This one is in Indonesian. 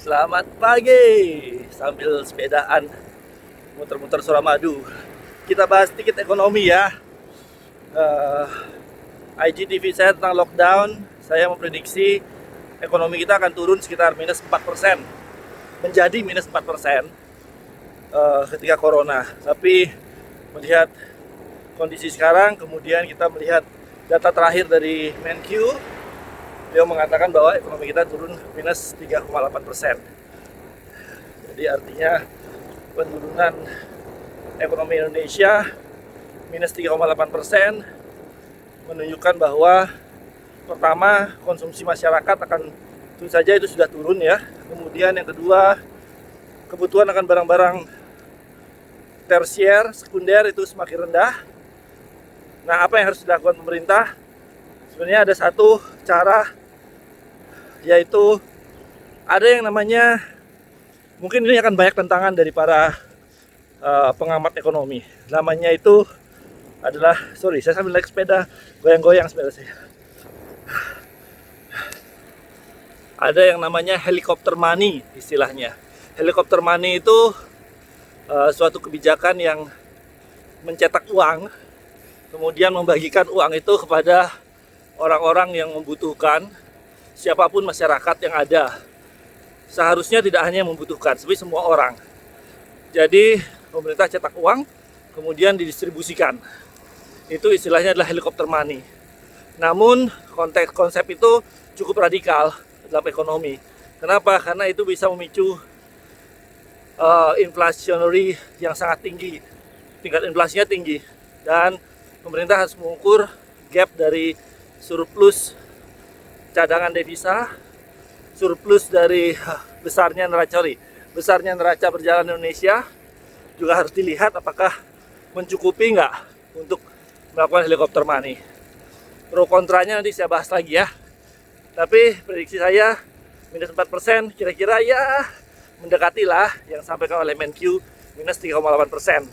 Selamat pagi sambil sepedaan muter-muter Suramadu. Kita bahas sedikit ekonomi ya. Eh, IGTV saya tentang lockdown, saya memprediksi ekonomi kita akan turun sekitar minus 4%, menjadi minus 4% ketika corona. Tapi melihat kondisi sekarang, kemudian kita melihat data terakhir dari Menq, dia mengatakan bahwa ekonomi kita turun minus 3,8%. Jadi artinya penurunan ekonomi Indonesia minus 3,8% menunjukkan bahwa pertama, konsumsi masyarakat akan tentu saja itu sudah turun ya. Kemudian yang kedua, kebutuhan akan barang-barang tersier, sekunder itu semakin rendah. Nah, apa yang harus dilakukan pemerintah? Sebenarnya ada satu cara, yaitu ada yang namanya, mungkin ini akan banyak tentangan dari para pengamat ekonomi. Namanya itu adalah, saya sambil naik sepeda, goyang-goyang sepeda saya. Ada yang namanya helikopter money istilahnya. Helikopter money itu suatu kebijakan yang mencetak uang, kemudian membagikan uang itu kepada orang-orang yang membutuhkan, siapapun masyarakat yang ada. Seharusnya tidak hanya yang membutuhkan, tapi semua orang. Jadi pemerintah cetak uang, kemudian didistribusikan. Itu istilahnya adalah helikopter money. Namun konsep itu cukup radikal dalam ekonomi. Kenapa? Karena itu bisa memicu inflationary yang sangat tinggi. Tingkat inflasinya tinggi. Dan pemerintah harus mengukur gap dari surplus cadangan devisa, surplus dari besarnya neraca perjalanan Indonesia, juga harus dilihat apakah mencukupi nggak untuk melakukan helikopter money. Pro kontranya nanti saya bahas lagi ya. Tapi prediksi saya minus 4%, kira-kira ya mendekati lah yang disampaikan oleh Menq, minus 3,8%.